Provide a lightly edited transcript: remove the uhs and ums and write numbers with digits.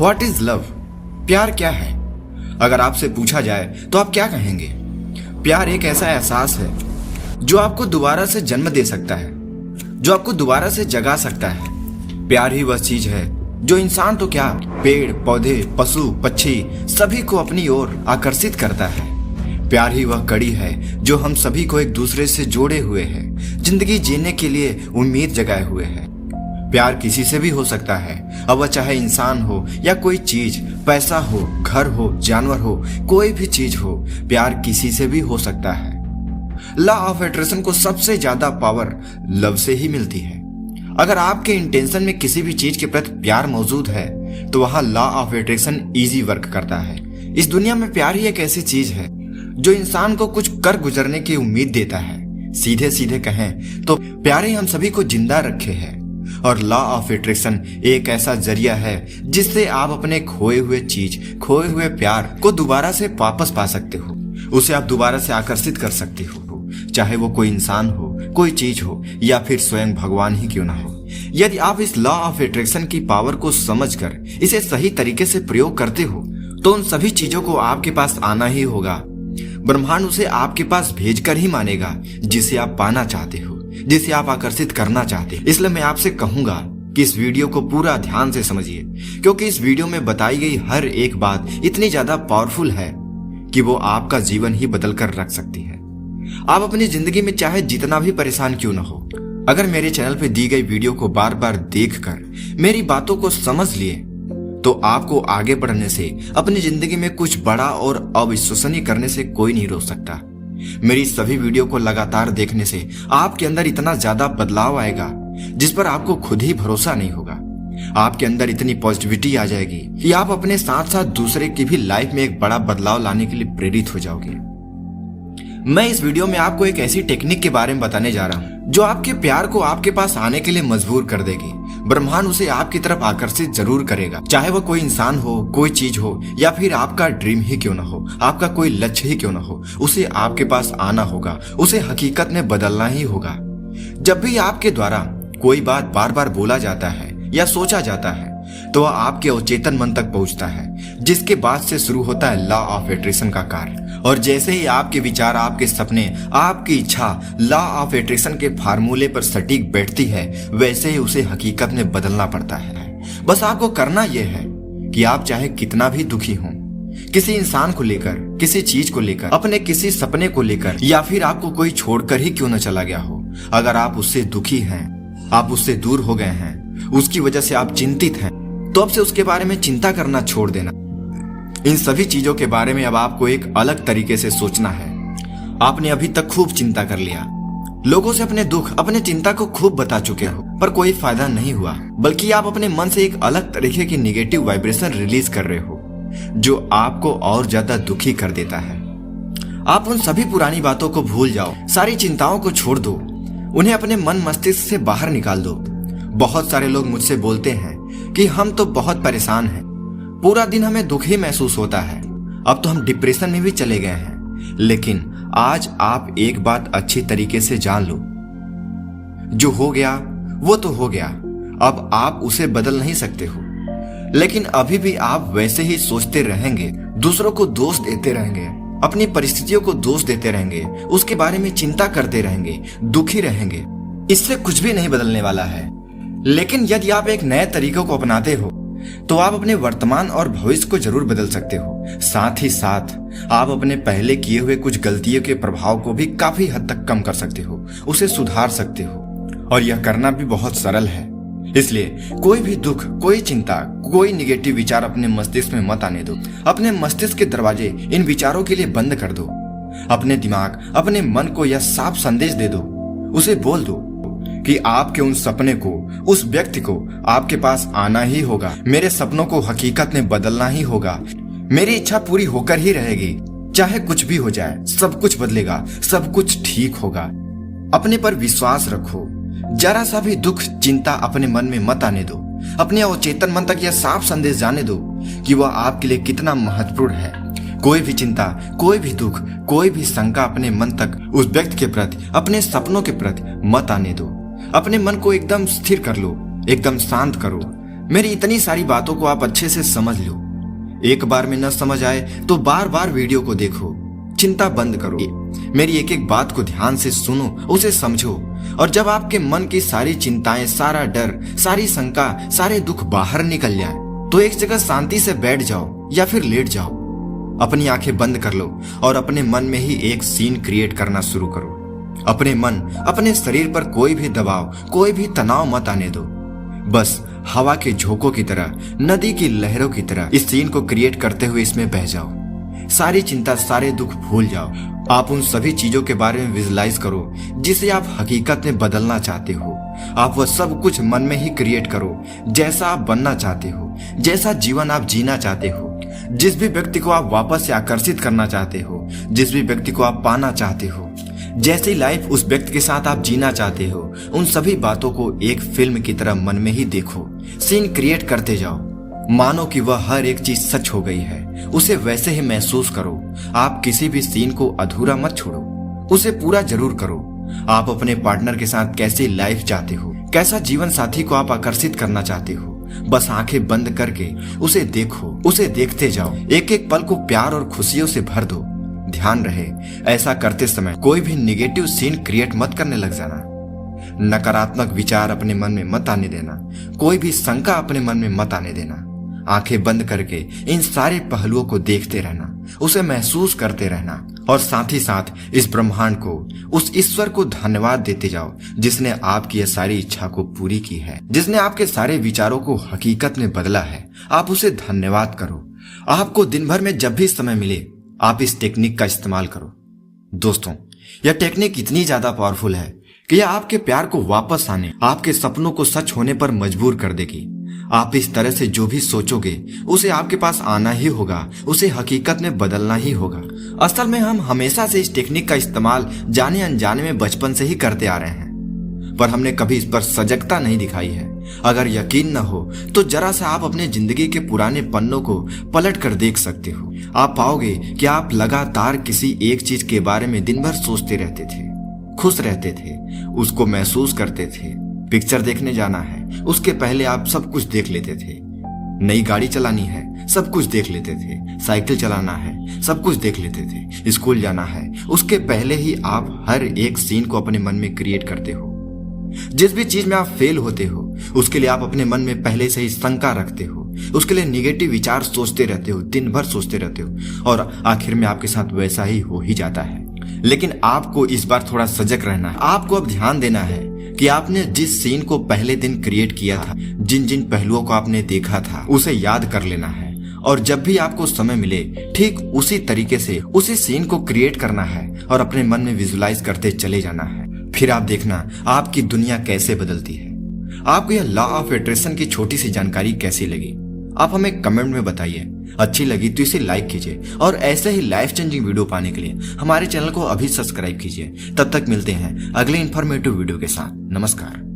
What is love? प्यार क्या है? अगर आपसे पूछा जाए तो आप क्या कहेंगे? प्यार एक ऐसा एहसास है जो आपको दोबारा से जन्म दे सकता है, जो आपको दोबारा से जगा सकता है। प्यार ही वह चीज है जो इंसान तो क्या, पेड़ पौधे पशु पक्षी सभी को अपनी ओर आकर्षित करता है। प्यार ही वह कड़ी है जो हम सभी को एक दूसरे से जोड़े हुए है, जिंदगी जीने के लिए उम्मीद जगाए हुए है। प्यार किसी से भी हो सकता है, अब वह चाहे इंसान हो या कोई चीज, पैसा हो, घर हो, जानवर हो, कोई भी चीज हो, प्यार किसी से भी हो सकता है। लॉ ऑफ अट्रैक्शन को सबसे ज्यादा पावर लव से ही मिलती है। अगर आपके इंटेंशन में किसी भी चीज के प्रति प्यार मौजूद है तो वहां law of attraction easy work करता है। इस दुनिया में प्यार ही एक ऐसी चीज है जो इंसान को कुछ कर गुजरने की उम्मीद देता है। सीधे सीधे कहें तो प्यार ही हम सभी को जिंदा रखे है, और लॉ ऑफ अट्रैक्शन एक ऐसा जरिया है जिससे आप अपने खोए हुए चीज, खोए हुए प्यार को दोबारा से वापस पा सकते हो। उसे आप दोबारा से आकर्षित कर सकते हो, चाहे वो कोई इंसान हो, कोई चीज हो, या फिर स्वयं भगवान ही क्यों ना हो। यदि आप इस लॉ ऑफ अट्रैक्शन की पावर को समझकर इसे सही तरीके से प्रयोग करते हो तो उन सभी चीजों को आपके पास आना ही होगा। ब्रह्मांड उसे आपके पास भेजकर ही मानेगा जिसे आप पाना चाहते हो, जिसे आप आकर्षित करना चाहते हैं। इसलिए मैं आपसे कहूंगा कि इस वीडियो को पूरा ध्यान से समझिए, क्योंकि इस वीडियो में बताई गई हर एक बात इतनी ज्यादा पावरफुल है कि वो आपका जीवन ही बदल कर रख सकती है। आप अपनी जिंदगी में चाहे जितना भी परेशान क्यों न हो, अगर मेरे चैनल पे दी गई वीडियो को बार बार देखकर मेरी बातों को समझ लिए तो आपको आगे बढ़ने से, अपनी जिंदगी में कुछ बड़ा और अविश्वसनीय करने से कोई नहीं रोक सकता। मेरी सभी वीडियो को लगातार देखने से आपके अंदर इतना ज्यादा बदलाव आएगा जिस पर आपको खुद ही भरोसा नहीं होगा। आपके अंदर इतनी पॉजिटिविटी आ जाएगी कि आप अपने साथ साथ दूसरे की भी लाइफ में एक बड़ा बदलाव लाने के लिए प्रेरित हो जाओगे। मैं इस वीडियो में आपको एक ऐसी टेक्निक के बारे में बताने जा रहा हूं जो आपके प्यार को आपके पास आने के लिए मजबूर कर देगी। ब्रह्मांड उसे आपकी तरफ आकर्षित जरूर करेगा, चाहे वह कोई इंसान हो, कोई चीज हो, या फिर आपका ड्रीम ही क्यों ना हो, आपका कोई लक्ष्य ही क्यों ना हो, उसे आपके पास आना होगा, उसे हकीकत में बदलना ही होगा। जब भी आपके द्वारा कोई बात बार बार बोला जाता है या सोचा जाता है तो वह आपके अवचेतन मन तक पहुंचता है, जिसके बाद से शुरू होता है लॉ ऑफ अट्रैक्शन का कार्य। और जैसे ही आपके विचार, आपके सपने, आपकी इच्छा लॉ ऑफ अट्रैक्शन के फार्मूले पर सटीक बैठती है, वैसे ही उसे हकीकत में बदलना पड़ता है। बस आपको करना यह है कि आप चाहे कितना भी दुखी हो, किसी इंसान को लेकर, किसी चीज को लेकर, अपने किसी सपने को लेकर, या फिर आपको कोई छोड़कर ही क्यों न चला गया हो, अगर आप उससे दुखी हैं, आप उससे दूर हो गए हैं, उसकी वजह से आप चिंतित हैं, तो अब से उसके बारे में चिंता करना छोड़ देना। इन सभी चीजों के बारे में अब आपको एक अलग तरीके से सोचना है। आपने अभी तक खूब चिंता कर लिया, लोगों से अपने दुख, अपने चिंता को खूब बता चुके हो, पर कोई फायदा नहीं हुआ, बल्कि आप अपने मन से एक अलग तरीके की निगेटिव वाइब्रेशन रिलीज कर रहे हो जो आपको और ज्यादा दुखी कर देता है। आप उन सभी पुरानी बातों को भूल जाओ, सारी चिंताओं को छोड़ दो, उन्हें अपने मन मस्तिष्क से बाहर निकाल दो। बहुत सारे लोग मुझसे बोलते हैं कि हम तो बहुत परेशान हैं, पूरा दिन हमें दुख ही महसूस होता है, अब तो हम डिप्रेशन में भी चले गए हैं। लेकिन आज आप एक बात अच्छी तरीके से जान लो, जो हो गया वो तो हो गया, अब आप उसे बदल नहीं सकते हो। लेकिन अभी भी आप वैसे ही सोचते रहेंगे, दूसरों को दोष देते रहेंगे, अपनी परिस्थितियों को दोष देते रहेंगे, उसके बारे में चिंता करते रहेंगे, दुखी रहेंगे। इससे कुछ भी नहीं बदलने वाला है। लेकिन यदि आप एक नए तरीकों को अपनाते हो तो आप अपने वर्तमान और भविष्य को जरूर बदल सकते हो। साथ ही साथ आप अपने पहले किए हुए कुछ गलतियों के प्रभाव को भी काफी हद तक कम कर सकते हो, उसे सुधार सकते हो, और यह करना भी बहुत सरल है। इसलिए कोई भी दुख, कोई चिंता, कोई निगेटिव विचार अपने मस्तिष्क में मत आने दो। अपने मस्तिष्क के दरवाजे इन विचारों के लिए बंद कर दो। अपने दिमाग, अपने मन को यह साफ संदेश दे दो, उसे बोल दो कि आपके उन सपने को, उस व्यक्ति को आपके पास आना ही होगा, मेरे सपनों को हकीकत में बदलना ही होगा, मेरी इच्छा पूरी होकर ही रहेगी, चाहे कुछ भी हो जाए, सब कुछ बदलेगा, सब कुछ ठीक होगा। अपने पर विश्वास रखो, जरा सा भी दुख, चिंता अपने मन में मत आने दो। अपने अवचेतन मन तक यह साफ संदेश जाने दो कि वह आपके लिए कितना महत्वपूर्ण है। कोई भी चिंता, कोई भी दुख, कोई भी शंका अपने मन तक, उस व्यक्ति के प्रति, अपने सपनों के प्रति मत आने दो। अपने मन को एकदम स्थिर कर लो, एकदम शांत करो, मेरी इतनी सारी बातों को आप अच्छे से समझ लो। एक बार में न समझ आए तो बार बार वीडियो को देखो। चिंता बंद करो, मेरी एक एक बात को ध्यान से सुनो, उसे समझो। और जब आपके मन की सारी चिंताएं, सारा डर, सारी शंका, सारे दुख बाहर निकल जाए तो एक जगह शांति से बैठ जाओ या फिर लेट जाओ। अपनी आंखें बंद कर लो और अपने मन में ही एक सीन क्रिएट करना शुरू करो। अपने मन, अपने शरीर पर कोई भी दबाव, कोई भी तनाव मत आने दो। बस हवा के झोंकों की तरह, नदी की लहरों की तरह इस सीन को क्रिएट करते हुए इसमें बह जाओ। सारी चिंता, सारे दुख भूल जाओ। आप उन सभी चीजों के बारे में विजुलाइज करो जिसे आप हकीकत में बदलना चाहते हो। आप वह सब कुछ मन में ही क्रिएट करो जैसा आप बनना चाहते हो, जैसा जीवन आप जीना चाहते हो, जिस भी व्यक्ति को आप वापस से आकर्षित करना चाहते हो, जिस भी व्यक्ति को आप पाना चाहते हो, जैसी लाइफ उस व्यक्ति के साथ आप जीना चाहते हो, उन सभी बातों को एक फिल्म की तरह मन में ही देखो। सीन क्रिएट करते जाओ। मानो कि वह हर एक चीज सच हो गई है, उसे वैसे ही महसूस करो। आप किसी भी सीन को अधूरा मत छोड़ो, उसे पूरा जरूर करो। आप अपने पार्टनर के साथ कैसी लाइफ चाहते हो, कैसा जीवन साथी को आप आकर्षित करना चाहते हो, बस आंखें बंद करके उसे देखो, उसे देखते जाओ। एक एक पल को प्यार और खुशियों से भर दो। ध्यान रहे, ऐसा करते समय कोई भी निगेटिव सीन क्रिएट मत करने लग जाना। नकारात्मक विचार अपने मन में मत आने देना, कोई भी शंका अपने मन में मत आने देना। आंखें बंद करके इन सारे पहलुओं को देखते रहना, उसे महसूस करते रहना और साथ ही साथ इस ब्रह्मांड को, उस ईश्वर को धन्यवाद देते जाओ जिसने आपकी यह सारी इच्छा को पूरी की है, जिसने आपके सारे विचारों को हकीकत में बदला है। आप उसे धन्यवाद करो। आपको दिन भर में जब भी समय मिले आप इस टेक्निक का इस्तेमाल करो। दोस्तों, यह टेक्निक इतनी ज्यादा पावरफुल है कि यह आपके प्यार को वापस आने, आपके सपनों को सच होने पर मजबूर कर देगी। आप इस तरह से जो भी सोचोगे उसे आपके पास आना ही होगा, उसे हकीकत में बदलना ही होगा। असल में हम हमेशा से इस टेक्निक का इस्तेमाल जाने अनजाने में बचपन से ही करते आ रहे हैं, पर हमने कभी इस पर सजगता नहीं दिखाई है। अगर यकीन न हो तो जरा सा आप अपने जिंदगी के पुराने पन्नों को पलट कर देख सकते हो। आप पाओगे कि आप लगातार किसी एक चीज के बारे में दिन भर सोचते रहते थे, खुश रहते थे, उसको महसूस करते थे। पिक्चर देखने जाना है, उसके पहले आप सब कुछ देख लेते थे। नई गाड़ी चलानी है, सब कुछ देख लेते थे। साइकिल चलाना है, सब कुछ देख लेते थे। स्कूल जाना है, उसके पहले ही आप हर एक सीन को अपने मन में क्रिएट करते हो। जिस भी चीज में आप फेल होते हो उसके लिए आप अपने मन में पहले से ही शंका रखते हो, उसके लिए निगेटिव विचार सोचते रहते हो, दिन भर सोचते रहते हो और आखिर में आपके साथ वैसा ही हो ही जाता है। लेकिन आपको इस बार थोड़ा सजग रहना है। आपको अब ध्यान देना है कि आपने जिस सीन को पहले दिन क्रिएट किया था, जिन जिन पहलुओं को आपने देखा था, उसे याद कर लेना है और जब भी आपको समय मिले ठीक उसी तरीके से उसी सीन को क्रिएट करना है और अपने मन में विजुलाइज करते चले जाना है। फिर आप देखना आपकी दुनिया कैसे बदलती है। आपको यह लॉ ऑफ अट्रैक्शन की छोटी सी जानकारी कैसी लगी आप हमें कमेंट में बताइए। अच्छी लगी तो इसे लाइक कीजिए और ऐसे ही लाइफ चेंजिंग वीडियो पाने के लिए हमारे चैनल को अभी सब्सक्राइब कीजिए। तब तक मिलते हैं अगले इन्फॉर्मेटिव वीडियो के साथ। नमस्कार।